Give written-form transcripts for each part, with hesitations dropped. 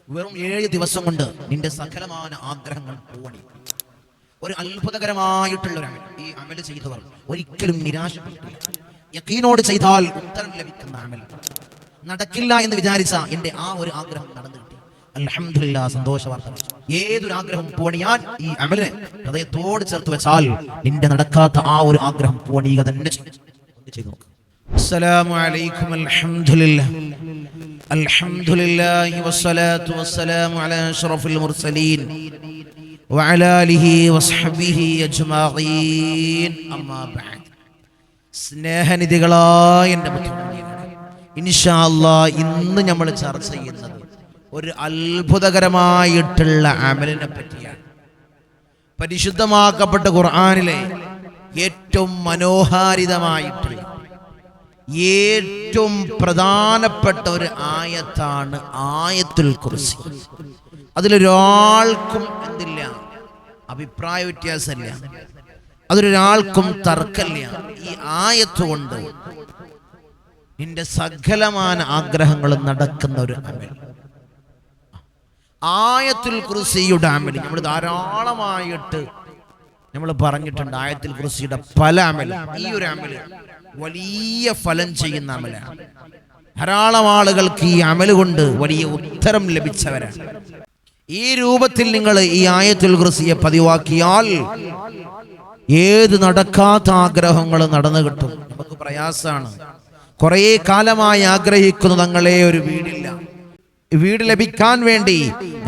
വെറും 7 ദിവസം കൊണ്ട് നിന്റെ സകലമായ ആഗ്രഹങ്ങൾ പൂവണി. ഒരു അത്ഭുതകരമായിട്ടുള്ള ഒരു അമൽ. ഈ അമൽ ചെയ്തവർ ഒരിക്കലും നിരാശപ്പെട്ടില്ല. യഖീനോട് ചെയ്താൽ ഉത്തരം ലഭിക്കുന്ന അമൽ. നടക്കില്ല എന്ന് വിചാരിച്ച എന്റെ ആ ഒരു ആഗ്രഹം നടന്നു കിട്ടി. അൽഹംദുലില്ലാഹ്, സന്തോഷ വാർത്ത. ഏതൊരു ആഗ്രഹം പൂവണിയാൻ ഈ അമലിനെ ഹൃദയത്തോട് ചേർത്ത് വെച്ചാൽ നിന്റെ നടക്കാത്ത ആ ഒരു ആഗ്രഹം പൂവണിയുക തന്നെ ചെയ്തു നോക്ക്. അസ്സലാമു അലൈക്കും. അൽഹംദുലില്ലാഹി വസ്സലാത്തു വസ്സലാമു അലാ അഷ്റഫിൽ മുർസലീൻ വഅലാ ആലിഹി വസ്ഹബിഹി അജ്മഈൻ. അമ്മാ ബഅദ്. സ്നേഹനിധികളായ എൻ്റെ മുത്തുമണികളെ, ഇൻഷാ അല്ലാഹ് ഇന്ന് നമ്മൾ ചർച്ച ചെയ്യുന്നത് ഒരു അത്ഭുതകരമായിട്ടുള്ള അമലിനെ പറ്റിയാണ്. പരിശുദ്ധമാക്കപ്പെട്ട ഖുർആനിലെ ഏറ്റവും മനോഹാരിതമായിട്ടുള്ള ഏറ്റവും പ്രധാനപ്പെട്ട ഒരു ആയത്താണ് ആയത്തുൽ കുർസി. അതിലൊരാൾക്കും എന്തില്ല, അഭിപ്രായ വ്യത്യാസമില്ല, അതിലൊരാൾക്കും തർക്കമില്ല. ഈ ആയത്ത് കൊണ്ട് നിന്റെ സകലമായ ആഗ്രഹങ്ങളും നടക്കുന്ന ഒരു അമൽ ആയത്തുൽ കുർസിയുടെ അമൽ. നമ്മൾ ധാരാളമായിട്ട് നമ്മൾ പറഞ്ഞിട്ടുണ്ട് ആയത്തുൽ കുർസിയുടെ പല അമൽ. ഈ ഒരു അമൽ വലിയ ഫലം ചെയ്യുന്ന അമലാണ്. ധാരാളം ആളുകൾക്ക് ഈ അമൽ കൊണ്ട് വലിയ ഉത്തരം ലഭിച്ചവരാണ്. ഈ രൂപത്തിൽ നിങ്ങൾ ഈ ആയത്തുൽ കുർസിയെ പതിവാക്കിയാൽ ഏത് നടക്കാത്ത ആഗ്രഹങ്ങൾ നടന്നു കിട്ടും. നമുക്ക് പ്രയാസമാണ്. കുറേ കാലമായി ആഗ്രഹിക്കുന്നു തങ്ങളെ ഒരു വീടില്ല. വീട് ലഭിക്കാൻ വേണ്ടി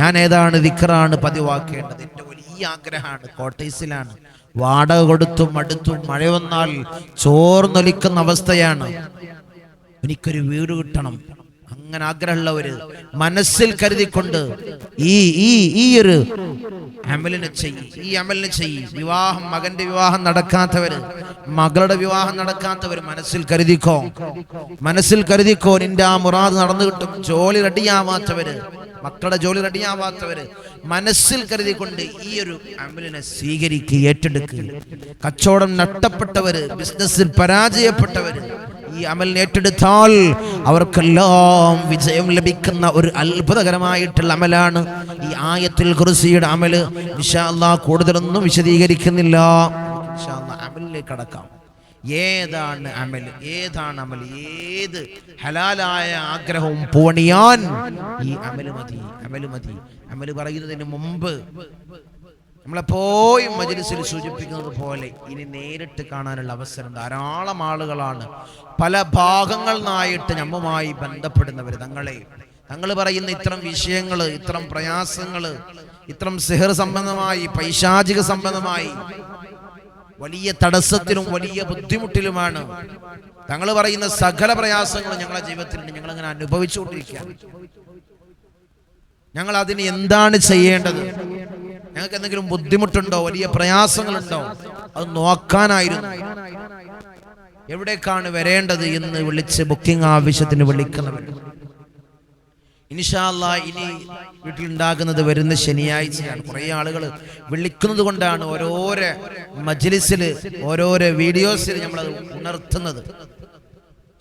ഞാൻ ഏതാണ് ദിക്റാണ് പതിവാക്കേണ്ടത്. എൻ്റെ വലിയ ആഗ്രഹമാണ്. കോട്ടേഴ്സിലാണ്, വാടക കൊടുത്തും അടുത്തും മഴ വന്നാൽ ചോർന്നൊലിക്കുന്ന അവസ്ഥയാണ്. എനിക്കൊരു വീട് കിട്ടണം. അങ്ങനെ ആഗ്രഹമുള്ളവര് മനസ്സിൽ കരുതിക്കൊണ്ട് ഈ ഒരു അമലിനെ ചെയ്യും. ഈ അമലിനെ ചെയ്യും. വിവാഹം, മകന്റെ വിവാഹം നടക്കാത്തവര്, മകളുടെ വിവാഹം നടക്കാത്തവര് മനസ്സിൽ കരുതിക്കോ, മനസ്സിൽ കരുതിക്കോ, നിന്റെ ആ മുറാദ് നടന്നു കിട്ടും. ജോലി റെഡിയാവാത്തവര്, മക്കളുടെ ജോലി റെഡിയാവാത്തവര് മനസ്സിൽ കരുതിക്കൊണ്ട് ഈ ഒരു അമലിനെ സ്വീകരിക്കുക, ഏറ്റെടുക്കുക. കച്ചവടം നഷ്ടപ്പെട്ടവര്, ബിസിനസ്സിൽ പരാജയപ്പെട്ടവര് ഈ അമലിനെ ഏറ്റെടുത്താൽ അവർക്കെല്ലാം വിജയം ലഭിക്കുന്ന ഒരു അത്ഭുതകരമായിട്ടുള്ള അമലാണ് ഈ ആയത്തുൽ കുർസിയുടെ അമല്. ഇൻഷാ അല്ലാഹ് കൂടുതലൊന്നും വിശദീകരിക്കുന്നില്ല. ഇൻഷാ അല്ലാഹ് അമലിലേക്ക് കടക്കാം. ഏതാണ് അമൽ? ഏതാണ് അമൽ? ഏത് ഹലാലായ ആഗ്രഹവും പൂവണിയാൻ ഈ അമല് മതി. അമല് മതി. അമല് പറയുന്നതിന് മുമ്പ് നമ്മളെപ്പോഴും മജ്‌ലിസിൽ സൂചിപ്പിക്കുന്നത് പോലെ ഇനി നേരിട്ട് കാണാനുള്ള അവസരം ധാരാളം ആളുകളാണ് പല ഭാഗങ്ങളിൽ നിന്നായിട്ട് നമ്മുമായി ബന്ധപ്പെടുന്നവർ. തങ്ങൾ പറയുന്ന ഇത്തരം വിഷയങ്ങൾ, ഇത്തരം പ്രയാസങ്ങൾ, ഇത്തരം സിഹർ സംബന്ധമായി, പൈശാചിക സംബന്ധമായി വലിയ തടസ്സത്തിലും വലിയ ബുദ്ധിമുട്ടിലുമാണ്. തങ്ങൾ പറയുന്ന സകല പ്രയാസങ്ങളും ഞങ്ങളുടെ ജീവിതത്തിൽ ഞങ്ങൾ അങ്ങനെ അനുഭവിച്ചുകൊണ്ടിരിക്കുകയാണ്. ഞങ്ങൾ അതിന് എന്താണ് ചെയ്യേണ്ടത്? ഞങ്ങൾക്ക് എന്തെങ്കിലും ബുദ്ധിമുട്ടുണ്ടോ, വലിയ പ്രയാസങ്ങളുണ്ടോ? അത് നോക്കാനായിരുന്നു. എവിടേക്കാണ് വരേണ്ടത് എന്ന് വിളിച്ച് ബുക്കിംഗ് ആവശ്യത്തിന് വിളിക്കുന്നവർ. ഇൻഷാ അല്ലാഹ് ഇനി വീട്ടിലുണ്ടാകുന്നത് വരുന്ന ശനിയാഴ്ചയാണ്. കുറേ ആളുകൾ വിളിക്കുന്നത് കൊണ്ടാണ് ഓരോരോ മജ്‌ലിസിൽ, ഓരോരോ വീഡിയോസിൽ നമ്മളത് ഉണർത്തുന്നത്.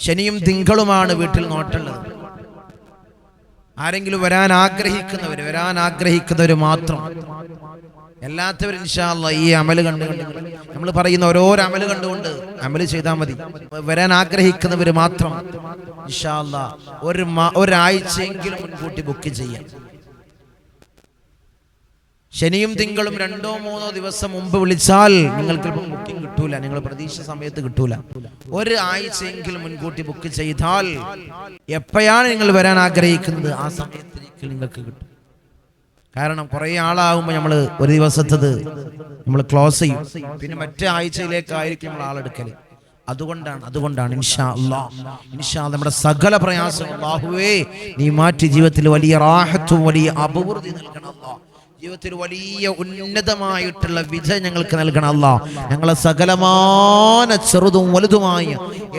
ശനിയും തിങ്കളുമാണ് വീട്ടിൽ നോട്ടുള്ളത്. ആരെങ്കിലും വരാൻ ആഗ്രഹിക്കുന്നവർ മാത്രം. എല്ലാത്തവരും ഇൻഷാ അല്ലാഹ് ഈ അമല് കണ്ടുകൊണ്ട്, നമ്മൾ പറയുന്ന ഓരോരോ അമല് കണ്ടുകൊണ്ട് അമല് ചെയ്താൽ മതി. വരാൻ ആഗ്രഹിക്കുന്നവർ മാത്രം ഇൻഷാ അല്ലാഹ് ഒരാഴ്ചയെങ്കിലും മുൻകൂട്ടി ബുക്ക് ചെയ്യാം. ശനിയും തിങ്കളും 2-3 ദിവസം മുമ്പ് വിളിച്ചാൽ നിങ്ങൾക്ക് ബുക്കിംഗ് കിട്ടൂല, നിങ്ങൾ പ്രതീക്ഷ സമയത്ത് കിട്ടൂല. ഒരാഴ്ചയെങ്കിലും മുൻകൂട്ടി ബുക്ക് ചെയ്താൽ എപ്പോഴാണ് നിങ്ങൾ വരാൻ ആഗ്രഹിക്കുന്നത് ആ സമയത്തേക്ക് നിങ്ങൾക്ക് കിട്ടും. കാരണം കുറേ ആളാകുമ്പോൾ നമ്മൾ ഒരു ദിവസത്തത് നമ്മൾ ക്ലോസ് ചെയ്യും, പിന്നെ മറ്റേ ആഴ്ചയിലേക്കായിരിക്കും നമ്മൾ ആളെടുക്കൽ. അതുകൊണ്ടാണ് ഇൻഷാ അല്ലാഹ് നമ്മുടെ സകല പ്രയാസം അല്ലാഹുവേ നീ മാറ്റി ജീവിതത്തിൽ വലിയ റാഹത്തും വലിയ അഭിവൃദ്ധി നൽകണം അല്ലാഹ്. ജീവിതത്തിൽ വലിയ ഉന്നതമായിട്ടുള്ള വിജയം ഞങ്ങൾക്ക് നൽകണം അല്ലാഹ്. ഞങ്ങളെ സകലമായ ചെറുതും വലുതുമായ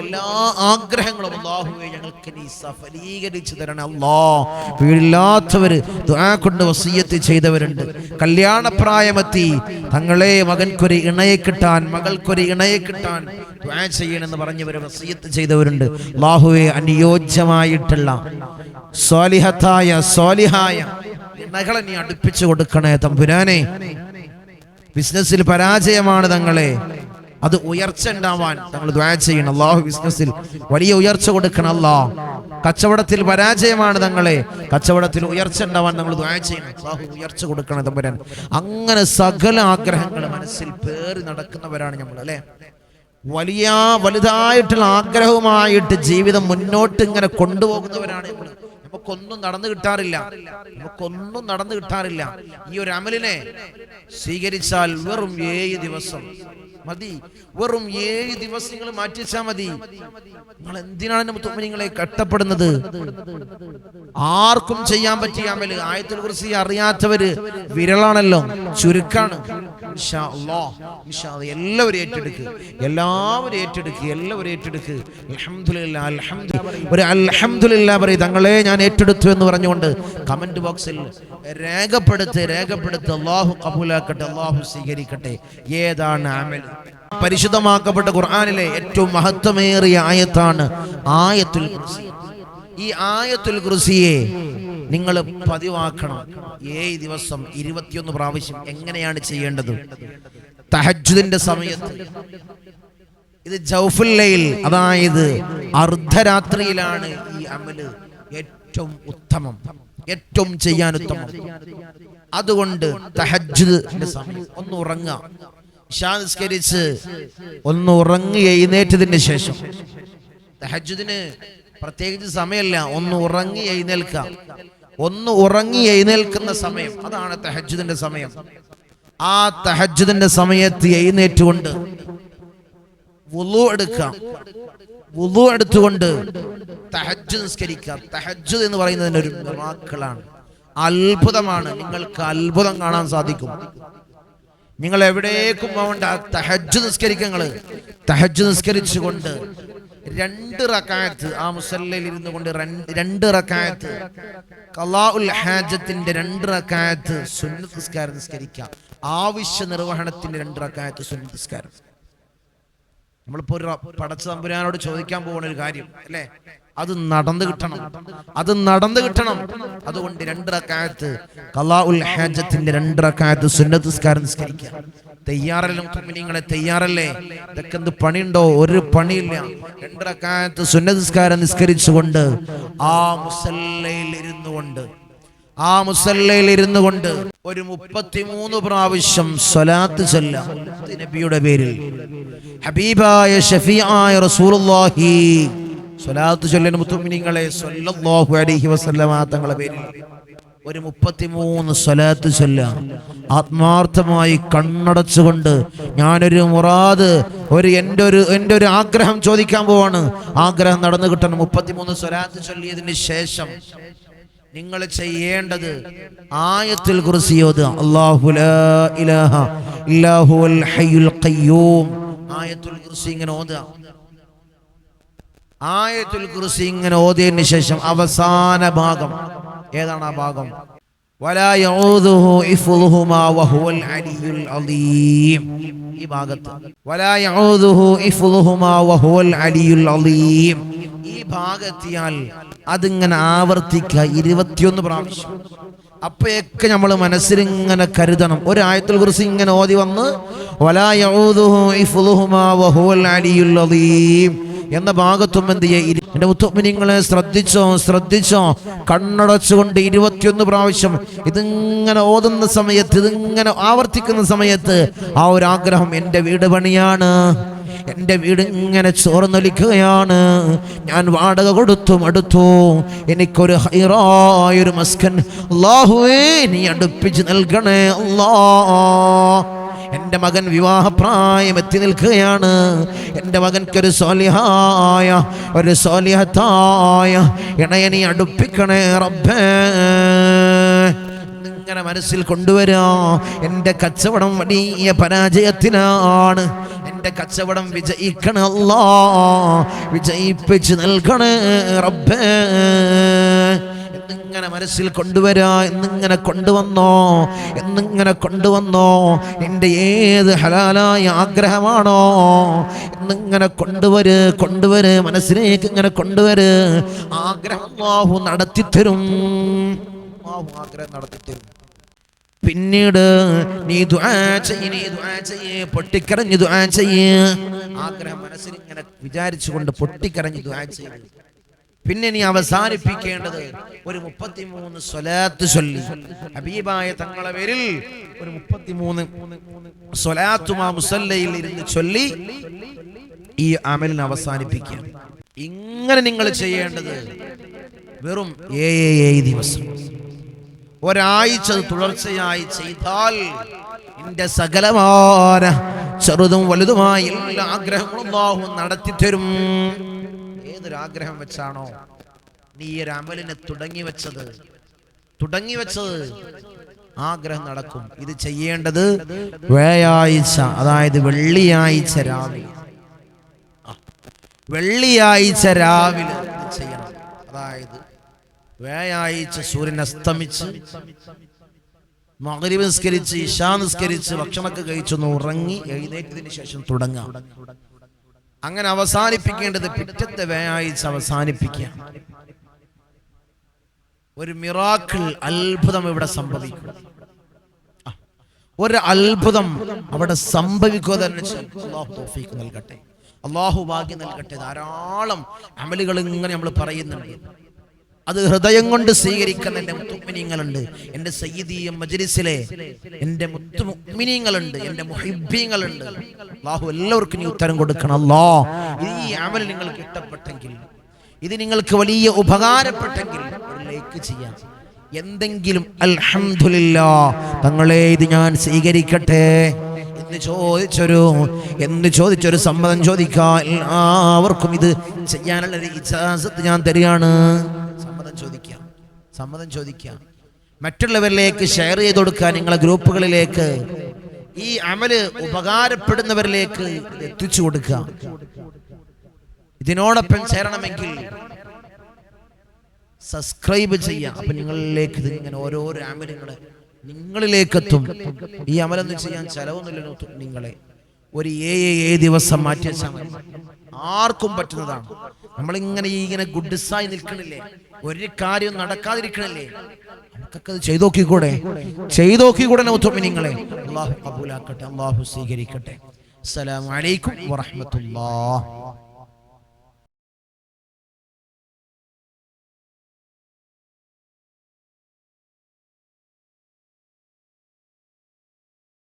എല്ലാ ആഗ്രഹങ്ങളും അല്ലാഹുവേ ഞങ്ങൾക്ക് നീ സഫലീകരിച്ചു തരണം അല്ലാഹ്. വീടില്ലാത്തവര് ദുആ കൊണ്ട് വസിയ്യത്ത് ചെയ്തവരുണ്ട്. കല്യാണപ്രായമെത്തി തങ്ങളെ മകൻക്കൊരു ഇണയെ കിട്ടാൻ, മകൾക്കൊരു ഇണയെ കിട്ടാൻ ദുആ ചെയ്യണമെന്ന് പറഞ്ഞവര് വസിയ്യത്ത് ചെയ്തവരുണ്ട്. അല്ലാഹുവേ അനുയോജ്യമായിട്ടുള്ള സ്വാലിഹായ നന്മകളെ നീ അടുപ്പിച്ചു കൊടുക്കണേ തമ്പുരാനെ. ബിസിനസ്സിൽ പരാജയമാണ് തങ്ങളെ, അത് ഉയർച്ച ഉണ്ടാവാൻ തങ്ങൾ ദുആ ചെയ്യണം. അല്ലാഹു ബിസിനസ്സിൽ വലിയ ഉയർച്ച കൊടുക്കണം. അല്ലാഹ് കച്ചവടത്തിൽ പരാജയമാണ് തങ്ങളെ, കച്ചവടത്തിൽ ഉയർച്ച ഉണ്ടാവാൻ തങ്ങൾ ദുആ ചെയ്യണം. അല്ലാഹു ഉയർച്ച കൊടുക്കണം തമ്പുരാൻ. അങ്ങനെ സകല ആഗ്രഹങ്ങൾ മനസ്സിൽ പേറി നടക്കുന്നവരാണ് നമ്മൾ അല്ലേ. വലുതായിട്ടുള്ള ആഗ്രഹവുമായിട്ട് ജീവിതം മുന്നോട്ട് ഇങ്ങനെ കൊണ്ടുപോകുന്നവരാണ് നമ്മൾ. നമുക്കൊന്നും നടന്നു കിട്ടാറില്ല. ഈ ഒരു അമലിനെ സ്വീകരിച്ചാൽ വെറും 7 ദിവസം മതി. വെറും 7 ദിവസങ്ങൾ മാറ്റിച്ചാൽ മതി. നിങ്ങൾ എന്തിനാണ് മുഅ്മിനീങ്ങളെ കഷ്ടപ്പെടുന്നത്? ആർക്കും ചെയ്യാൻ പറ്റിയ അമല്. ആയത്തുൽ കുർസി അറിയാത്തവര് വിരളാണല്ലോ, ചുരുക്കാണ്. ഇൻഷാ അല്ലാഹ് എല്ലാവരും ഏറ്റെടുക്ക്. അൽഹംദുലില്ലാഹ് പറയ് തങ്ങളെ ഞാൻ ഏറ്റെടുത്തു എന്ന് പറഞ്ഞുകൊണ്ട് കമന്റ് ബോക്സിൽ രേഖപ്പെടുത്ത്. അല്ലാഹു ഖബൂലാക്കട്ടെ, അല്ലാഹു സ്വീകരിക്കട്ടെ. ഏതാണ് അമൽ? പരിശുദ്ധമാക്കപ്പെട്ട ഖുർആനിലെ ഏറ്റവും മഹത്വമേറിയ ആയത്താണ് ആയത്തുൽ കുർസി. ഈ ആയത്തുൽ കുർസിയെ നിങ്ങൾ പതിവാക്കണം. 7 ദിവസം 21 പ്രാവശ്യം. എങ്ങനെയാണ് ചെയ്യേണ്ടത്? തഹജ്ജുദിന്റെ സമയത്ത്, ഇത് ജൗഫുൽ ലൈൽ, അതായത് അർദ്ധരാത്രിയിലാണ് ഈ അമല് ഏറ്റവും ഉത്തമം, ഏറ്റവും ചെയ്യാൻ ഉത്തമം. അതുകൊണ്ട് തഹജ്ജുദിന്റെ സമയം ഒന്ന് ഉറങ്ങാം. ഇശാ നിസ്കരിച്ച് ഒന്ന് ഉറങ്ങി എഴുന്നേറ്റതിന് ശേഷം, തഹജ്ജുദിന് പ്രത്യേകിച്ച് സമയമല്ല, ഒന്ന് ഉറങ്ങി എഴുന്നേൽക്കുന്ന സമയം, അതാണ് തഹജ്ജുദിന്റെ സമയം. ആ തഹജ്ജുദിന്റെ സമയത്ത് എഴുന്നേറ്റുകൊണ്ട് വുളു എടുത്തുകൊണ്ട് തഹജ്ജുദ് നിസ്കരിക്കുക. തഹജ്ജുദ് എന്ന് പറയുന്നതിന് ഒരു മിറാക്കിളാണ്, അത്ഭുതമാണ്. നിങ്ങൾക്ക് അത്ഭുതം കാണാൻ സാധിക്കും. നിങ്ങൾ എവിടേക്കും പോകണ്ട, തഹജ്ജുദ് നിസ്കരിച്ചുകൊണ്ട് 2 റക്അത്ത് ആ മുസല്ലയിൽ ഇരുന്നു കൊണ്ട് 2 റക്അത്ത് ഖളാഉൽ ഹാജത്തിന്റെ 2 റക്അത്ത് സുന്നത്ത് നിസ്കാരം നിസ്കരിക്കാം. ആവശ്യ നിർവഹണത്തിന്റെ 2 റക്അത്ത് സുന്നത്ത് നിസ്കാരം. നമ്മളിപ്പോ ഒരു പടച്ച തമ്പുരാനോട് ചോദിക്കാൻ പോകുന്ന ഒരു കാര്യം അല്ലേ, അത് നടന്നു കിട്ടണം. അതുകൊണ്ട് 2 റക്അത്ത് ഖളാഉൽ ഹാജത്തിന്റെ 2 റക്അത്ത് സുന്നത്ത് നിസ്കാരം നിസ്കരിക്കാം. തയ്യാറല്ലേ മുഅ്മിനീങ്ങളെ? തയ്യാറല്ലേ? ഇതൊക്കെ എന്ത് പണിയുണ്ടോ? ഒരു പണിയില്ല. 2 റക്അത്ത് സുന്നത്ത് നിസ്കാരം നിസ്കരിച്ചുകൊണ്ട് ആ മുസല്ലയിൽ ഇരുന്നു കൊണ്ട് ഒരു 33 പ്രാവശ്യം സ്വലാത്ത് ചൊല്ലാം നബിയുടെ പേരിൽ. ഹബീബായ ഷഫീആയ റസൂലുള്ളാഹി സ്വലാത്ത് ചൊല്ലൻ മുഅ്മിനീങ്ങളെ സ്വല്ലല്ലാഹു അലൈഹി വസല്ലമ തങ്ങളുടെ പേരിൽ ഒരു 33 സ്വലാത്ത് ചൊല്ലാം. ആത്മാർത്ഥമായി കണ്ണടച്ചുകൊണ്ട് ഞാനൊരു മുറാദ്, എൻ്റെ ഒരു ആഗ്രഹം ചോദിക്കാൻ പോവാണ്. ആഗ്രഹം നടന്നു കിട്ടണം. 33 സ്വലാത്ത് ചൊല്ലിയതിന് ശേഷം നിങ്ങൾ ചെയ്യേണ്ടത് ആയത്തുൽ കുർസി ഓതുക. അല്ലാഹു ലാ ഇലാഹ ഇല്ലാ ഹുവൽ ഹയ്യുൽ ഖയ്യൂം. ആയത്തുൽ കുർസി ഇങ്ങനെ ഓതുക. ആയത്തുൽ കുർസി ഇങ്ങനെ ഓതിയതിന് ശേഷം അവസാന ഭാഗം, ഏതാണ് ആ ഭാഗം? വലാ യഊദുഹു ഇഫ്ളുഹുമാ വഹുവൽ അലിയുൽ അലീം. ഈ ഭാഗത്ത് വലാ യഊദുഹു ഇഫ്ളുഹുമാ വഹുവൽ അലിയുൽ അലീം. ഈ ഭാഗത്തിയാൽ അതിങ്ങനെ ആവർത്തിക്കുക 21 പ്രാവശ്യം. അപ്പോഴൊക്കെ നമ്മൾ മനസ്സിലിങ്ങനെ കരുതണം, ഒരു ആയത്തുൽ കുർസി ഇങ്ങനെ ഓതി വന്ന് വലാ യഊദുഹു ഇഫ്ളുഹുമാ വഹുവൽ അലിയുൽ അലീം എന്ന ഭാഗത്തും എന്ത് ചെയ്യുക? എൻ്റെ മുഅ്മിനീങ്ങളെ ശ്രദ്ധിച്ചോ. കണ്ണടച്ചുകൊണ്ട് 21 പ്രാവശ്യം ഇതിങ്ങനെ ഓതുന്ന സമയത്ത്, ഇതിങ്ങനെ ആവർത്തിക്കുന്ന സമയത്ത് ആ ഒരു ആഗ്രഹം, എൻ്റെ വീട് പണിയാണ്, എൻ്റെ വീട് ഇങ്ങനെ ചോർന്നൊലിക്കുകയാണ്, ഞാൻ വാടക കൊടുത്തു മടുത്തു, എനിക്കൊരു ഹൈറായൊരു മസ്കൻ അല്ലാഹുവേ നീ അടുപ്പിച്ച് നൽകണേ അല്ലാഹ്. എൻ്റെ മകൻ വിവാഹപ്രായം എത്തി നിൽക്കുകയാണ്, എൻ്റെ മകൻക്കൊരു ഒരു സ്വാലിഹത്തായ ഇണയെ നീ അടുപ്പിക്കണേ റബ്ബേ. ഇങ്ങനെ മനസ്സിൽ കൊണ്ടുവരാ. എൻ്റെ കച്ചവടം വലിയ പരാജയത്തിനാണ്, എൻ്റെ കച്ചവടം വിജയിക്കണേ അല്ലാഹ്, വിജയിപ്പിച്ച് നൽകണേ റബ്ബേ. എന്നിങ്ങനെ മനസ്സിൽ കൊണ്ടുവരാ. എന്നിങ്ങനെ കൊണ്ടുവന്നോ എൻ്റെ ഏത് ഹലാലായ ആഗ്രഹമാണോ എന്നിങ്ങനെ കൊണ്ടുവര് മനസ്സിലേക്ക് ഇങ്ങനെ കൊണ്ടുവര്. ആഗ്രഹം അല്ലാഹു നടത്തിത്തരും. അല്ലാഹു ആഗ്രഹം നടത്തി തരും. പിന്നീട് നീ ദുആ ചെയ്യ്, പൊട്ടിക്കരഞ്ഞ് ദുആ ചെയ്യ്. ആഗ്രഹം മനസ്സിൽ ഇങ്ങനെ വിചാരിച്ചുകൊണ്ട് പൊട്ടിക്കരഞ്ഞ് ദുആ ചെയ്യ്. പിന്നെ നീ അവസാനിപ്പിക്കേണ്ടത് ഒരു 33 സ്വലാത്ത് ചൊല്ലി, ഹബീബായ തങ്ങളെ പേരിൽ ഒരു 33 സ്വലാത്തുമാ മുസല്ലയിൽ ഇരുന്ന് ചൊല്ലി ഈ അമലിനെ അവസാനിപ്പിക്കുക. ഇങ്ങനെ നിങ്ങൾ ചെയ്യേണ്ടത് വെറും 7 ദിവസം, ഒരാഴ്ച തുടർച്ചയായി ചെയ്താൽ നിന്റെ സകലമായ ചെറുതും വലുതുമായ എല്ലാ ആഗ്രഹങ്ങളും അല്ലാഹു നടത്തി തരും. ഏതൊരാഗ്രഹം വെച്ചാണോ നീ ഈ ഒരു അമലിനെ തുടങ്ങി വെച്ചത് ആഗ്രഹം നടക്കും. ഇത് ചെയ്യേണ്ടത് വ്യാഴാഴ്ച, അതായത് വെള്ളിയാഴ്ച രാവിലെ ചെയ്യണം. അതായത് വ്യാഴാഴ്ച സൂര്യൻ അസ്തമിച്ച് മഗ്രിബ് നിസ്കരിച്ച് ഇശാ നിസ്കരിച്ച് ഭക്ഷണമൊക്കെ കഴിച്ചൊന്ന് ഉറങ്ങി എഴുന്നേറ്റതിന് ശേഷം തുടങ്ങാം. അങ്ങനെ അവസാനിപ്പിക്കേണ്ടത് പിറ്റത്തെ വ്യാഴാഴ്ച അവസാനിപ്പിക്കുക. ഒരു മിറാക്കിൾ, അത്ഭുതം ഇവിടെ സംഭവിക്കും. ഒരു അത്ഭുതം അവിടെ സംഭവിക്കുക തന്നെ. അല്ലാഹു തൗഫീഖ് നൽകട്ടെ, അല്ലാഹു ഭാഗ്യം നൽകട്ടെ. ധാരാളം അമലുകൾ ഇങ്ങനെ നമ്മൾ പറയുന്നുണ്ട്. അത് ഹൃദയം കൊണ്ട് സ്വീകരിക്കുന്ന എൻ്റെ മുത്തുമിനീങ്ങളുണ്ട്, എൻ്റെ സയ്യിദീയ മജ്ലിസിലെ എൻ്റെ മുത്തുമിനീങ്ങളുണ്ട്, എൻ്റെ മുഹിബ്ബീങ്ങളുണ്ട്. അല്ലാഹു എല്ലാവർക്കും നീ ഉത്തരം കൊടുക്കണം. അല്ലാഹ് ഈ അമൽ നിങ്ങൾക്ക് ഇഷ്ടപ്പെട്ടെങ്കിൽ, ഇത് നിങ്ങൾക്ക് വലിയ ഉപകാരപ്പെട്ടെങ്കിൽ ഒരു ലൈക്ക് ചെയ്യാം. എന്തെങ്കിലും അൽഹംദുലില്ലാഹ് തങ്ങളെ ഇത് ഞാൻ സ്വീകരിക്കട്ടെ എന്ന് ചോദിച്ചൊരു സമ്മതം ചോദിക്കാൻ എല്ലാവർക്കും ഇത് ചെയ്യാനുള്ള ഇജാസത്ത് ഞാൻ തരികയാണ്. സമ്മതം ചോദിക്കാം. മറ്റുള്ളവരിലേക്ക് ഷെയർ ചെയ്ത് കൊടുക്കാൻ, നിങ്ങളെ ഗ്രൂപ്പുകളിലേക്ക് ഈ അമല് ഉപകാരപ്പെടുന്നവരിലേക്ക് എത്തിച്ചു കൊടുക്കുക. ഇതിനോടൊപ്പം ചേരണമെങ്കിൽ സബ്സ്ക്രൈബ് ചെയ്യാം. അപ്പൊ നിങ്ങളിലേക്ക് ഇത് ഇങ്ങനെ ഓരോരോ അമലുകളെ നിങ്ങളിലേക്ക് എത്തും. ഈ അമലൊന്നും ചെയ്യാൻ ചെലവൊന്നുമില്ലല്ലോ. നിങ്ങളെ ഒരു 7 ദിവസം മാറ്റി വെച്ചാൽ ആർക്കും പറ്റുന്നതാണ്. നമ്മളിങ്ങനെ ഗുഡ്സായി നിൽക്കണില്ലേ, ഒരു കാര്യം നടക്കാതിരിക്കണില്ലേ, നമുക്കൊക്കെ അത് ചെയ്തു നോക്കിക്കൂടെ മുത്തുമിനീങ്ങളെ. അല്ലാഹു കബൂലാക്കട്ടെ, അല്ലാഹു സ്വീകരിക്കട്ടെ. അസ്സലാമു അലൈക്കും വറഹ്മത്തുള്ളാഹി.